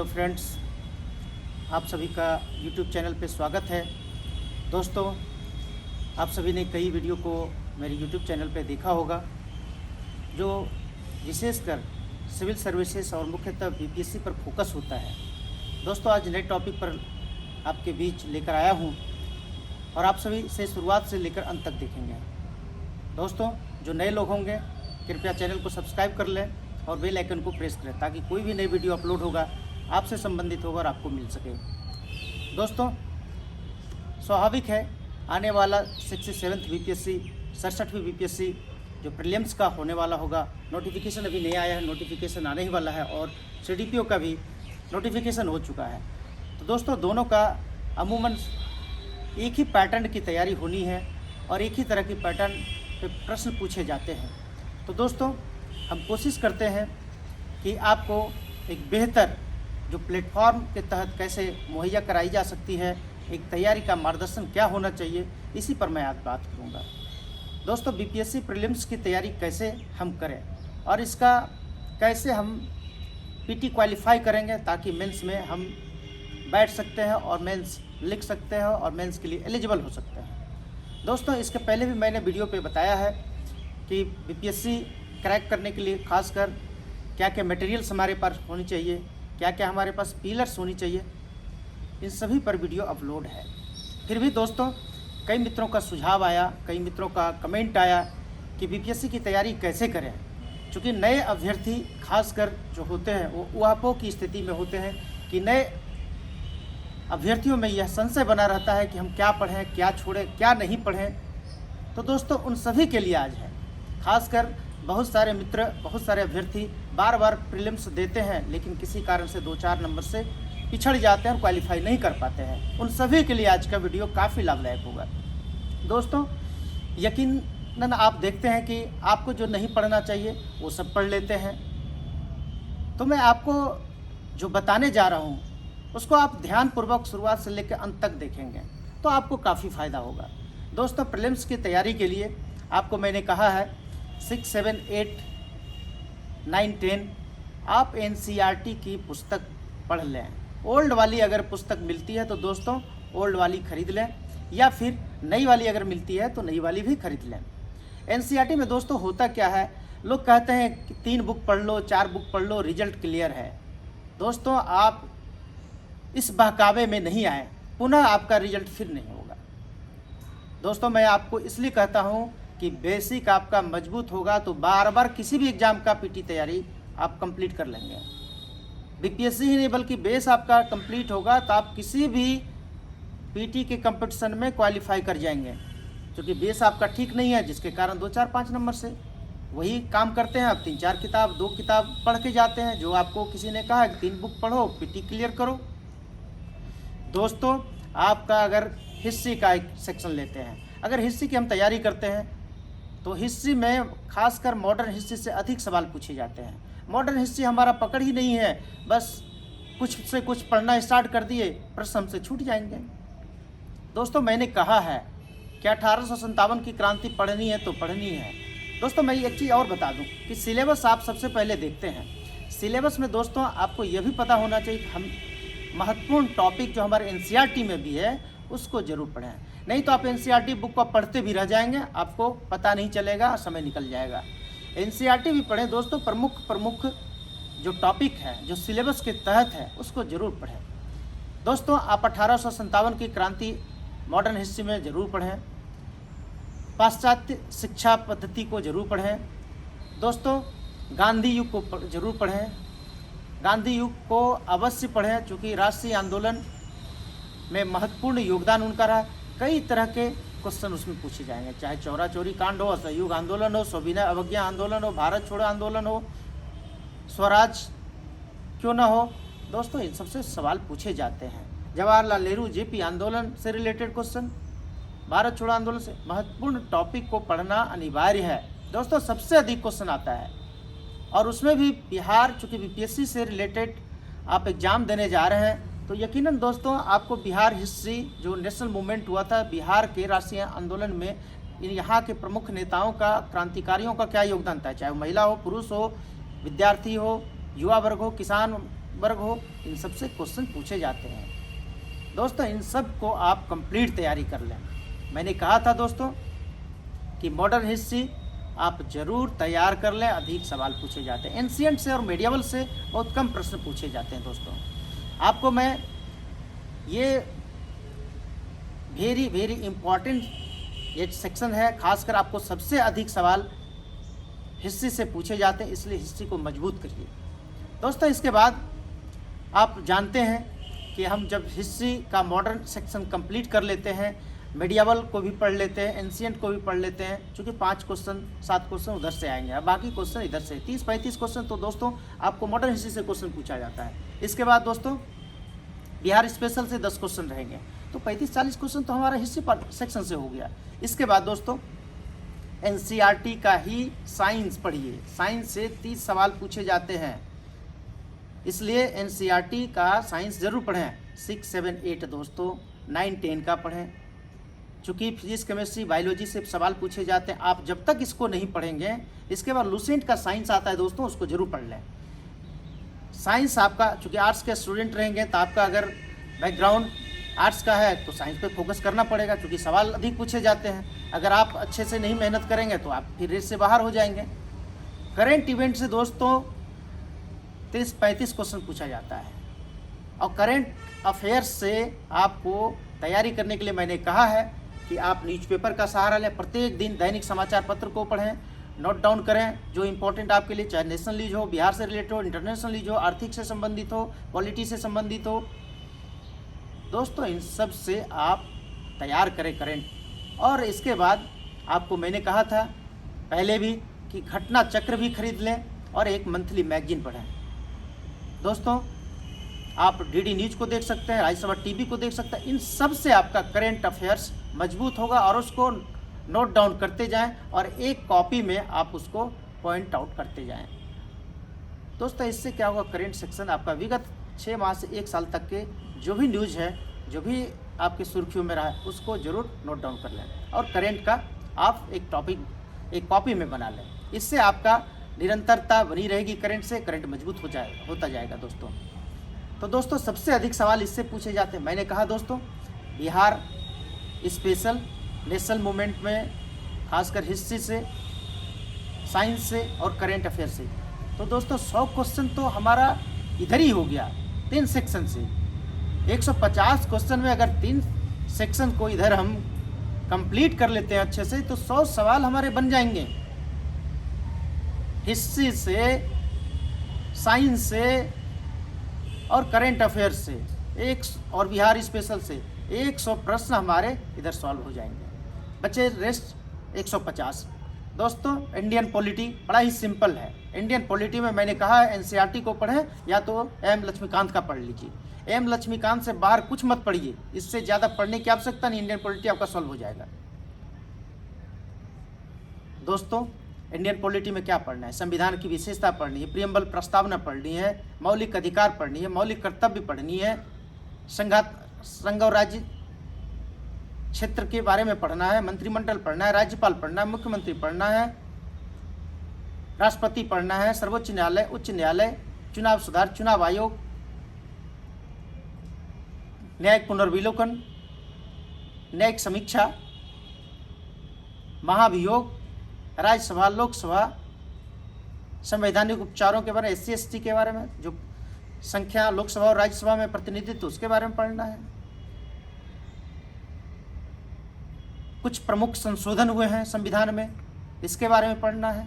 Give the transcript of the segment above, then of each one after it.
तो फ्रेंड्स, आप सभी का YouTube चैनल पे स्वागत है। दोस्तों, आप सभी ने कई वीडियो को मेरे YouTube चैनल पे देखा होगा, जो विशेषकर सिविल सर्विसेज और मुख्यतः बीपीएससी पर फोकस होता है। दोस्तों, आज नए टॉपिक पर आपके बीच लेकर आया हूँ और आप सभी से शुरुआत से लेकर अंत तक देखेंगे। दोस्तों, जो नए लोग होंगे कृपया चैनल को सब्सक्राइब कर लें और बेल आइकन को प्रेस करें ताकि कोई भी नई वीडियो अपलोड होगा आपसे संबंधित होगा और आपको मिल सके। दोस्तों, स्वाभाविक है आने वाला 67th बीपीएससी 67वीं बीपीएससी जो प्रीलिम्स का होने वाला होगा, नोटिफिकेशन अभी नहीं आया है, नोटिफिकेशन आने ही वाला है और सीडीपीओ का भी नोटिफिकेशन हो चुका है। तो दोस्तों, दोनों का अमूमन एक ही पैटर्न की तैयारी होनी है और एक ही तरह की पैटर्न पे प्रश्न पूछे जाते हैं। तो दोस्तों, हम कोशिश करते हैं कि आपको एक बेहतर जो प्लेटफॉर्म के तहत कैसे मुहैया कराई जा सकती है, एक तैयारी का मार्गदर्शन क्या होना चाहिए, इसी पर मैं आज बात करूंगा। दोस्तों, बीपीएससी प्रीलिम्स की तैयारी कैसे हम करें और इसका कैसे हम पीटी क्वालिफाई करेंगे ताकि मेंस में हम बैठ सकते हैं और मेंस लिख सकते हैं और मेंस के लिए एलिजिबल हो सकते हैं। दोस्तों, इसके पहले भी मैंने वीडियो पे बताया है कि बीपीएससी क्रैक करने के लिए खासकर क्या क्या मटेरियल्स हमारे पास होनी चाहिए, क्या क्या हमारे पास पिलर्स होनी चाहिए, इन सभी पर वीडियो अपलोड है। फिर भी दोस्तों, कई मित्रों का सुझाव आया, कई मित्रों का कमेंट आया कि बीपीएससी की तैयारी कैसे करें। चूँकि नए अभ्यर्थी खासकर जो होते हैं वो ऊहापोह की स्थिति में होते हैं कि नए अभ्यर्थियों में यह संशय बना रहता है कि हम क्या पढ़ें, क्या छोड़ें, क्या नहीं पढ़ें। तो दोस्तों, उन सभी के लिए आज है। खासकर बहुत सारे मित्र, बहुत सारे अभ्यर्थी बार बार प्रीलिम्स देते हैं लेकिन किसी कारण से 2-4 नंबर से पिछड़ जाते हैं और क्वालिफाई नहीं कर पाते हैं। उन सभी के लिए आज का वीडियो काफ़ी लाभदायक होगा। दोस्तों, यकीनन आप देखते हैं कि आपको जो नहीं पढ़ना चाहिए वो सब पढ़ लेते हैं। तो मैं आपको जो बताने जा रहा हूँ उसको आप ध्यानपूर्वक शुरुआत से लेकर अंत तक देखेंगे तो आपको काफ़ी फ़ायदा होगा। दोस्तों, प्रीलिम्स की तैयारी के लिए आपको मैंने कहा है 6, 7, 8, 9, 10 आप एनसीईआरटी की पुस्तक पढ़ लें। ओल्ड वाली अगर पुस्तक मिलती है तो दोस्तों ओल्ड वाली खरीद लें, या फिर नई वाली अगर मिलती है तो नई वाली भी खरीद लें। एनसीईआरटी में दोस्तों होता क्या है, लोग कहते हैं कि 3 बुक पढ़ लो, 4 बुक पढ़ लो, रिजल्ट क्लियर है। दोस्तों, आप इस बहकावे में नहीं आए, पुनः आपका रिजल्ट फिर नहीं होगा। दोस्तों, मैं आपको इसलिए कहता हूँ कि बेसिक आपका मजबूत होगा तो बार बार किसी भी एग्ज़ाम का पीटी तैयारी आप कंप्लीट कर लेंगे। बीपीएससी ही नहीं बल्कि बेस आपका कंप्लीट होगा तो आप किसी भी पीटी के कंपटीशन में क्वालिफाई कर जाएंगे। क्योंकि बेस आपका ठीक नहीं है जिसके कारण 2-4-5 नंबर से वही काम करते हैं। आप 3-4 किताब 2 किताब पढ़ के जाते हैं, जो आपको किसी ने कहा कि 3 बुक पढ़ो, पीटी क्लियर करो। दोस्तों, आपका अगर हिस्ट्री का एक सेक्शन लेते हैं, अगर हिस्ट्री की हम तैयारी करते हैं तो हिस्ट्री में खासकर मॉडर्न हिस्ट्री से अधिक सवाल पूछे जाते हैं। मॉडर्न हिस्ट्री हमारा पकड़ ही नहीं है, बस कुछ से कुछ पढ़ना स्टार्ट कर दिए, प्रश्न हमसे छूट जाएंगे। दोस्तों, मैंने कहा है कि 1857 की क्रांति पढ़नी है तो पढ़नी है। दोस्तों, मैं एक चीज़ और बता दूं कि सिलेबस आप सबसे पहले देखते हैं। सिलेबस में दोस्तों आपको यह भी पता होना चाहिए कि हम महत्वपूर्ण टॉपिक जो हमारे एनसीईआरटी में भी है उसको जरूर पढ़ें। नहीं तो आप एनसीईआरटी बुक को पढ़ते भी रह जाएंगे, आपको पता नहीं चलेगा, समय निकल जाएगा। एनसीईआरटी भी पढ़ें दोस्तों, प्रमुख जो टॉपिक है, जो सिलेबस के तहत है, उसको जरूर पढ़ें। दोस्तों, आप 1857 की क्रांति मॉडर्न हिस्ट्री में जरूर पढ़ें। पाश्चात्य शिक्षा पद्धति को जरूर पढ़ें। दोस्तों, गांधी युग को जरूर पढ़ें। गांधी युग को अवश्य पढ़ें चूँकि राष्ट्रीय आंदोलन में महत्वपूर्ण योगदान उनका रहा। कई तरह के क्वेश्चन उसमें पूछे जाएंगे, चाहे चौरा चौरी कांड हो, असहयोग आंदोलन हो, सविनय अवज्ञा आंदोलन हो, भारत छोड़ो आंदोलन हो, स्वराज क्यों ना हो। दोस्तों, इन सबसे सवाल पूछे जाते हैं। जवाहरलाल नेहरू जेपी आंदोलन से रिलेटेड क्वेश्चन, भारत छोड़ो आंदोलन से महत्वपूर्ण टॉपिक को पढ़ना अनिवार्य है। दोस्तों, सबसे अधिक क्वेश्चन आता है और उसमें भी बिहार, चूँकि बीपीएससी से रिलेटेड आप एग्ज़ाम देने जा रहे हैं तो यकीनन दोस्तों आपको बिहार हिस्ट्री, जो नेशनल मूवमेंट हुआ था बिहार के राष्ट्रीय आंदोलन में, यहाँ के प्रमुख नेताओं का, क्रांतिकारियों का क्या योगदान था, चाहे वो महिला हो, पुरुष हो, विद्यार्थी हो, युवा वर्ग हो, किसान वर्ग हो, इन सब से क्वेश्चन पूछे जाते हैं। दोस्तों इन सब को आप कंप्लीट तैयारी कर लें। मैंने कहा था दोस्तों कि मॉडर्न हिस्ट्री आप जरूर तैयार कर लें, अधिक सवाल पूछे जाते हैं। एंशिएंट से और मेडिएवल से बहुत कम प्रश्न पूछे जाते हैं। दोस्तों आपको मैं ये वेरी वेरी इम्पॉर्टेंट ये सेक्शन है, खासकर आपको सबसे अधिक सवाल हिस्ट्री से पूछे जाते हैं, इसलिए हिस्ट्री को मजबूत करिए। दोस्तों इसके बाद आप जानते हैं कि हम जब हिस्ट्री का मॉडर्न सेक्शन कंप्लीट कर लेते हैं, मेडिएवल को भी पढ़ लेते हैं, एंशिएंट को भी पढ़ लेते हैं, चूँकि 5 क्वेश्चन 7 क्वेश्चन उधर से आएंगे, अब बाकी क्वेश्चन इधर से 30-35 क्वेश्चन तो दोस्तों आपको मॉडर्न हिस्ट्री से क्वेश्चन पूछा जाता है। इसके बाद दोस्तों बिहार स्पेशल से 10 क्वेश्चन रहेंगे, तो 35-40 क्वेश्चन तो हमारा हिस्ट्री सेक्शन से हो गया। इसके बाद दोस्तों एनसीईआरटी का ही साइंस पढ़िए, साइंस से 30 सवाल पूछे जाते हैं, इसलिए एनसीईआरटी का साइंस जरूर पढ़ें। 6, 7, 8 दोस्तों 9, 10 का पढ़ें, चूँकि फिजिक्स केमिस्ट्री बायोलॉजी से सवाल पूछे जाते हैं। आप जब तक इसको नहीं पढ़ेंगे, इसके बाद लुसेंट का साइंस आता है दोस्तों, उसको जरूर पढ़ लें। साइंस आपका, चूँकि आर्ट्स के स्टूडेंट रहेंगे तो आपका अगर बैकग्राउंड आर्ट्स का है तो साइंस पे फोकस करना पड़ेगा, क्योंकि सवाल अधिक पूछे जाते हैं। अगर आप अच्छे से नहीं मेहनत करेंगे तो आप फिर रेस से बाहर हो जाएंगे। करेंट इवेंट से दोस्तों 30-35 क्वेश्चन पूछा जाता है, और करेंट अफेयर्स से आपको तैयारी करने के लिए मैंने कहा है कि आप न्यूज़पेपर का सहारा लें। प्रत्येक दिन दैनिक समाचार पत्र को पढ़ें, नोट डाउन करें जो इम्पोर्टेंट आपके लिए, चाहे नेशनल न्यूज हो, बिहार से रिलेटेड हो, इंटरनेशनल न्यूज हो, आर्थिक से संबंधित हो, पॉलिटी से संबंधित हो। दोस्तों इन सब से आप तैयार करें करेंट। और इसके बाद आपको मैंने कहा था पहले भी कि घटना चक्र भी खरीद लें और एक मंथली मैगजीन पढ़ें। दोस्तों आप डीडी न्यूज को देख सकते हैं, राज्यसभा टीवी को देख सकते हैं, इन सब से आपका करेंट अफेयर्स मजबूत होगा, और उसको नोट डाउन करते जाएं और एक कॉपी में आप उसको पॉइंट आउट करते जाएं। दोस्तों इससे क्या होगा, करेंट सेक्शन आपका विगत 6 माह से 1 साल तक के जो भी न्यूज़ है, जो भी आपके सुर्खियों में रहा है, उसको जरूर नोट डाउन कर लें, और करेंट का आप एक टॉपिक एक कॉपी में बना लें। इससे आपका निरंतरता बनी रहेगी, करेंट से करेंट मजबूत होता जाएगा दोस्तों। तो दोस्तों सबसे अधिक सवाल इससे पूछे जाते हैं। मैंने कहा दोस्तों बिहार स्पेशल, नेशनल मूवमेंट में, खासकर हिस्ट्री से, साइंस से और करेंट अफेयर से। तो दोस्तों 100 क्वेश्चन तो हमारा इधर ही हो गया 3 सेक्शन से। 150 क्वेश्चन में अगर 3 सेक्शन को इधर हम कंप्लीट कर लेते हैं अच्छे से, तो 100 सवाल हमारे बन जाएंगे हिस्ट्री से, साइंस से और करेंट अफेयर्स से, और बिहार स्पेशल से 100 प्रश्न हमारे इधर सॉल्व हो जाएंगे। बचे रेस्ट 150। दोस्तों इंडियन पॉलिटी बड़ा ही सिंपल है। इंडियन पॉलिटी में मैंने कहा है एनसीईआरटी को पढ़ें, या तो एम लक्ष्मीकांत का पढ़ लीजिए। एम लक्ष्मीकांत से बाहर कुछ मत पढ़िए, इससे ज़्यादा पढ़ने की आवश्यकता नहीं, इंडियन पॉलिटी आपका सॉल्व हो जाएगा। दोस्तों इंडियन पॉलिटी में क्या पढ़ना है, संविधान की विशेषता पढ़नी है, प्रियम्बल प्रस्तावना पढ़नी है, मौलिक अधिकार पढ़नी है, मौलिक कर्तव्य पढ़नी है, संघ और राज्य क्षेत्र के बारे में पढ़ना है, मंत्रिमंडल पढ़ना है, राज्यपाल पढ़ना है, मुख्यमंत्री पढ़ना है, राष्ट्रपति पढ़ना है, सर्वोच्च न्यायालय, उच्च न्यायालय, चुनाव सुधार, चुनाव आयोग, न्यायिक पुनर्विलोकन, न्यायिक समीक्षा, महाभियोग, राज्यसभा, लोकसभा, संवैधानिक उपचारों के बारे में, SC/ST के बारे में, जो संख्या लोकसभा और राज्यसभा में प्रतिनिधित्व उसके बारे में पढ़ना है। कुछ प्रमुख संशोधन हुए हैं संविधान में, इसके बारे में पढ़ना है।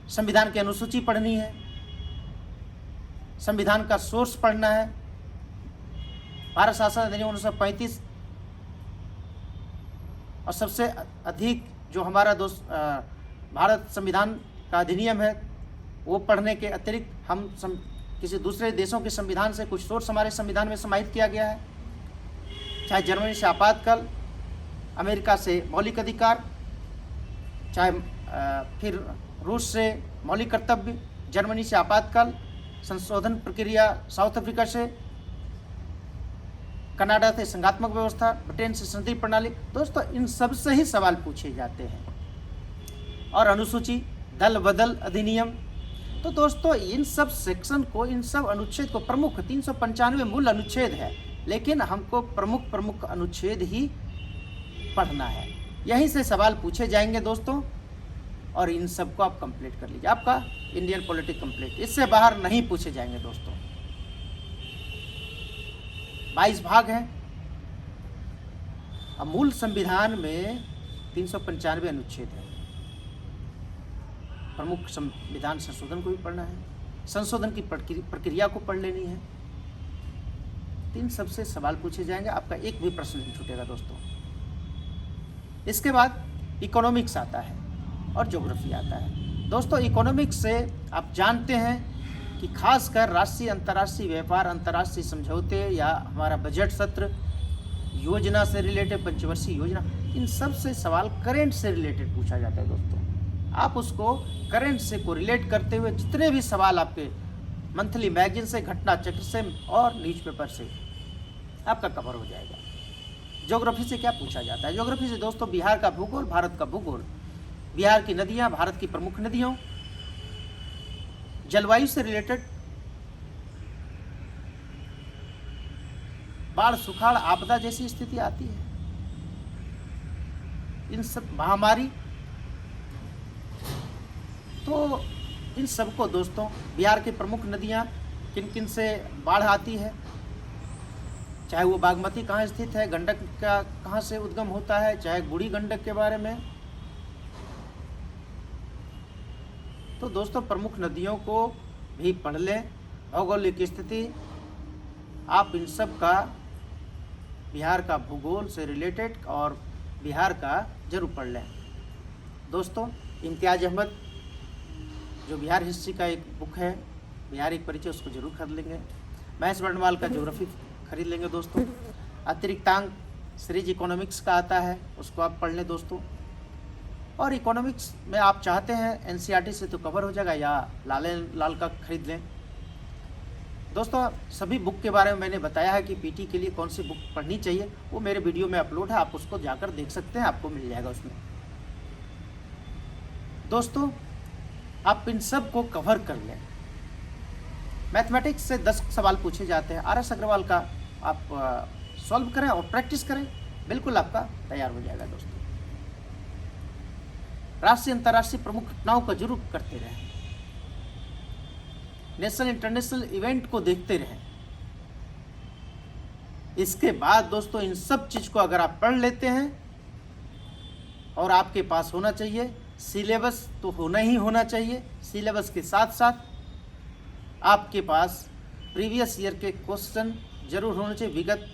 संविधान की अनुसूची पढ़नी है, संविधान का सोर्स पढ़ना है, भारत शासन अधिनियम 1935, और सबसे अधिक जो हमारा भारत संविधान का अधिनियम है वो पढ़ने के अतिरिक्त हम किसी दूसरे देशों के संविधान से कुछ सोर्स हमारे संविधान में समाहित किया गया है, चाहे जर्मनी से आपातकाल, अमेरिका से मौलिक अधिकार, चाहे फिर रूस से मौलिक कर्तव्य, जर्मनी से आपातकाल, संशोधन प्रक्रिया साउथ अफ्रीका से, कनाडा से संघात्मक व्यवस्था, ब्रिटेन से संसदीय प्रणाली। दोस्तों इन सब से ही सवाल पूछे जाते हैं। और अनुसूची, दल बदल अधिनियम, तो दोस्तों इन सब सेक्शन को, इन सब अनुच्छेद को, प्रमुख 395 मूल अनुच्छेद है, लेकिन हमको प्रमुख अनुच्छेद ही पढ़ना है। यहीं से सवाल पूछे जाएंगे दोस्तों, और इन सब को आप कंप्लीट कर लीजिए, आपका इंडियन पॉलिटी कंप्लीट, इससे बाहर नहीं पूछे जाएंगे दोस्तों। 22 भाग हैं। अब मूल संविधान में 395 अनुच्छेद है। प्रमुख संविधान संशोधन को भी पढ़ना है, संशोधन की प्रक्रिया को पढ़ लेनी है। इन सबसे सवाल पूछे जाएंगे, आपका एक भी प्रश्न नहीं छूटेगा दोस्तों। इसके बाद इकोनॉमिक्स आता है और ज्योग्राफी आता है। दोस्तों इकोनॉमिक्स से आप जानते हैं कि खासकर राष्ट्रीय अंतर्राष्ट्रीय व्यापार, अंतर्राष्ट्रीय समझौते या हमारा बजट सत्र, योजना से रिलेटेड, पंचवर्षीय योजना, इन सब से सवाल करंट से रिलेटेड पूछा जाता है दोस्तों। आप उसको करंट से को रिलेट करते हुए जितने भी सवाल आपके मंथली मैगजीन से, घटना चक्र से और न्यूज़पेपर से आपका कवर हो जाएगा। ज्योग्राफी से क्या पूछा जाता है? ज्योग्राफी से दोस्तों बिहार का भूगोल, भारत का भूगोल, बिहार की नदियां, भारत की प्रमुख नदियों, जलवायु से रिलेटेड, बाढ़, सुखाड़, आपदा जैसी स्थिति आती है, इन सब महामारी, तो इन सबको दोस्तों, बिहार की प्रमुख नदियां किन किन से बाढ़ आती है, चाहे वो बागमती कहाँ स्थित है, गंडक का कहाँ से उद्गम होता है, चाहे बूढ़ी गंडक के बारे में। तो दोस्तों प्रमुख नदियों को भी पढ़ लें, भौगोलिक स्थिति, आप इन सब का बिहार का भूगोल से रिलेटेड और बिहार का जरूर पढ़ लें दोस्तों। इम्तियाज अहमद जो बिहार हिस्ट्री का एक बुक है, बिहार एक परिचय, उसको जरूर खरीद लेंगे। महेश बर्णवाल का ज्योग्राफी खरीद लेंगे दोस्तों। अतिरिक्तांक सीरीज इकोनॉमिक्स का आता है, उसको आप पढ़ लें दोस्तों। और इकोनॉमिक्स में आप चाहते हैं एनसीईआरटी से तो कवर हो जाएगा, या लाल का खरीद लें दोस्तों। सभी बुक के बारे में मैंने बताया है कि पीटी के लिए कौन सी बुक पढ़नी चाहिए, वो मेरे वीडियो में अपलोड है, आप उसको जाकर देख सकते हैं, आपको मिल जाएगा उसमें दोस्तों। आप इन सब को कवर कर लें। मैथमेटिक्स से 10 सवाल पूछे जाते हैं, RS अग्रवाल का आप सॉल्व करें और प्रैक्टिस करें, बिल्कुल आपका तैयार हो जाएगा दोस्तों। राष्ट्रीय अंतर्राष्ट्रीय प्रमुख घटनाओं का जरूर करते रहें, नेशनल इंटरनेशनल इवेंट को देखते रहें। इसके बाद दोस्तों इन सब चीज को अगर आप पढ़ लेते हैं, और आपके पास होना चाहिए सिलेबस, तो होना ही होना चाहिए। सिलेबस के साथ साथ आपके पास प्रीवियस ईयर के क्वेश्चन जरूर होने चाहिए, विगत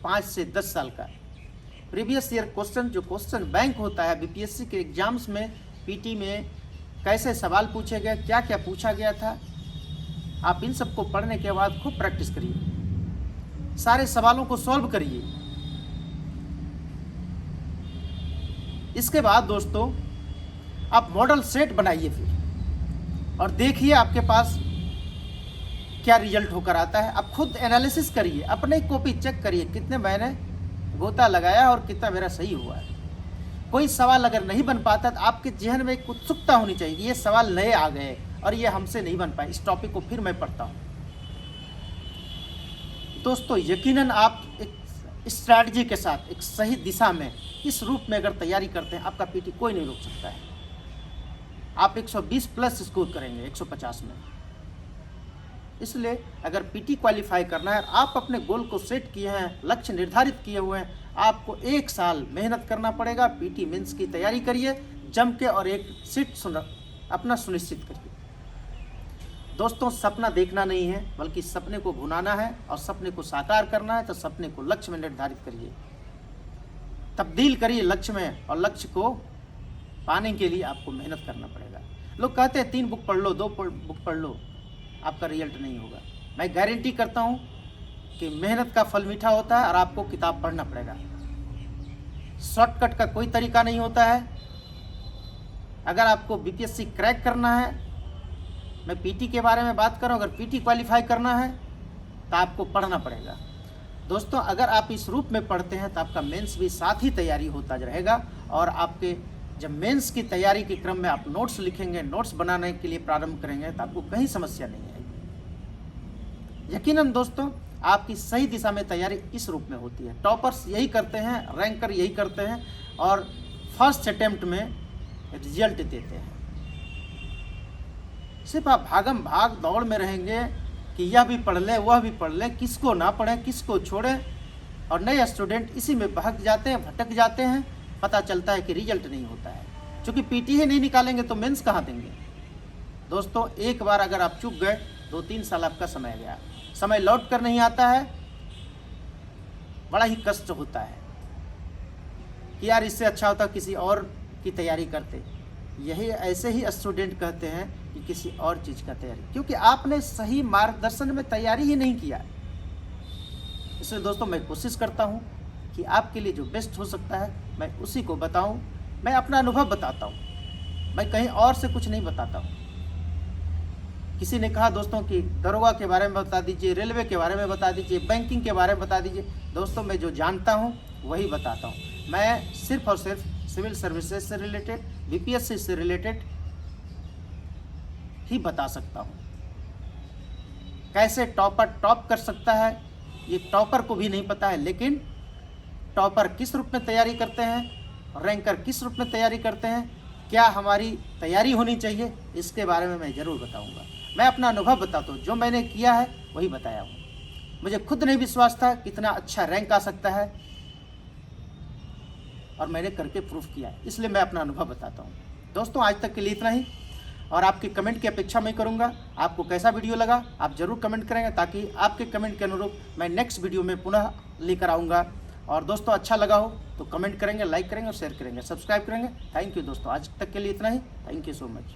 5 से 10 साल का प्रीवियस ईयर क्वेश्चन, जो क्वेश्चन बैंक होता है बीपीएससी के एग्जाम्स में, पीटी में कैसे सवाल पूछे गए, क्या क्या पूछा गया था, आप इन सबको पढ़ने के बाद खूब प्रैक्टिस करिए, सारे सवालों को सॉल्व करिए। इसके बाद दोस्तों आप मॉडल सेट बनाइए फिर, और देखिए आपके पास क्या रिजल्ट होकर आता है। आप खुद एनालिसिस करिए, अपने कॉपी चेक करिए, कितने मैंने गोता लगाया और कितना मेरा सही हुआ है। कोई सवाल अगर नहीं बन पाता तो आपके जहन में एक उत्सुकता होनी चाहिए, ये सवाल नए आ गए और ये हमसे नहीं बन पाए, इस टॉपिक को फिर मैं पढ़ता हूँ। दोस्तों यकीनन आप एक स्ट्रैटेजी के साथ एक सही दिशा में इस रूप में अगर तैयारी करते हैं, आपका पीटी कोई नहीं रोक सकता है। आप 120 प्लस स्कोर करेंगे 150 में। इसलिए अगर पीटी क्वालिफाई करना है, आप अपने गोल को सेट किए हैं, लक्ष्य निर्धारित किए हुए हैं, आपको 1 साल मेहनत करना पड़ेगा। पीटी मेंस की तैयारी करिए जम के, और एक सीट अपना सुनिश्चित करिए दोस्तों। सपना देखना नहीं है, बल्कि सपने को भुनाना है, और सपने को साकार करना है। तो सपने को लक्ष्य में निर्धारित करिए, तब्दील करिए लक्ष्य में, और लक्ष्य को पाने के लिए आपको मेहनत करना पड़ेगा। लोग कहते हैं 3 बुक पढ़ लो, 2 बुक पढ़ लो, आपका रिजल्ट नहीं होगा। मैं गारंटी करता हूँ कि मेहनत का फल मीठा होता है, और आपको किताब पढ़ना पड़ेगा। शॉर्टकट का कोई तरीका नहीं होता है। अगर आपको बीपीएससी क्रैक करना है, मैं पीटी के बारे में बात कर रहा हूँ, अगर पीटी क्वालिफाई करना है तो आपको पढ़ना पड़ेगा दोस्तों। अगर आप इस रूप में पढ़ते हैं तो आपका मेंस भी साथ ही तैयारी होता रहेगा, और आपके जब मेंस की तैयारी के क्रम में आप नोट्स लिखेंगे, नोट्स बनाने के लिए प्रारंभ करेंगे तो आपको कहीं समस्या नहीं आएगी। यकीनन दोस्तों आपकी सही दिशा में तैयारी इस रूप में होती है। टॉपर्स यही करते हैं, रैंकर यही करते हैं और फर्स्ट अटेम्प्ट में रिजल्ट देते हैं। सिर्फ आप भागम भाग दौड़ में रहेंगे कि यह भी पढ़ लें, वह भी पढ़ लें, किसको ना पढ़ें, किसको छोड़ें, और नए स्टूडेंट इसी में बहक जाते हैं, भटक जाते हैं। पता चलता है कि रिजल्ट नहीं होता है, क्योंकि पीटी ही नहीं निकालेंगे तो मेंस कहाँ देंगे। दोस्तों एक बार अगर आप चूक गए 2-3 साल आपका समय गया, समय लौट कर नहीं आता है। बड़ा ही कष्ट होता है कि यार इससे अच्छा होता किसी और की तैयारी करते। यही ऐसे ही स्टूडेंट कहते हैं कि किसी और चीज़ का तैयारी, क्योंकि आपने सही मार्गदर्शन में तैयारी ही नहीं किया। इसलिए दोस्तों मैं कोशिश करता हूँ कि आपके लिए जो बेस्ट हो सकता है मैं उसी को बताऊँ। मैं अपना अनुभव बताता हूँ, मैं कहीं और से कुछ नहीं बताता हूँ। किसी ने कहा दोस्तों कि दरोगा के बारे में बता दीजिए, रेलवे के बारे में बता दीजिए, बैंकिंग के बारे में बता दीजिए। दोस्तों मैं जो जानता हूँ वही बताता हूँ। मैं सिर्फ और सिर्फ सिविल सर्विसेज से रिलेटेड, बीपीएससी से रिलेटेड ही बता सकता हूँ। कैसे टॉपर टॉप कर सकता है ये टॉपर को भी नहीं पता है, लेकिन टॉपर किस रूप में तैयारी करते हैं, रैंकर किस रूप में तैयारी करते हैं, क्या हमारी तैयारी होनी चाहिए, इसके बारे में मैं ज़रूर बताऊंगा। मैं अपना अनुभव बताता हूँ, जो मैंने किया है वही बताया हूँ। मुझे खुद नहीं विश्वास था कितना अच्छा रैंक आ सकता है, और मैंने करके प्रूफ किया है, इसलिए मैं अपना अनुभव बताता हूँ। दोस्तों आज तक के लिए इतना ही, और आपके कमेंट की अपेक्षा मैं करूँगा। आपको कैसा वीडियो लगा आप ज़रूर कमेंट करेंगे, ताकि आपके कमेंट के अनुरूप मैं नेक्स्ट वीडियो में पुनः लेकर आऊँगा। और दोस्तों अच्छा लगा हो तो कमेंट करेंगे, लाइक करेंगे और शेयर करेंगे, सब्सक्राइब करेंगे। थैंक यू दोस्तों, आज तक के लिए इतना ही। Thank you so much.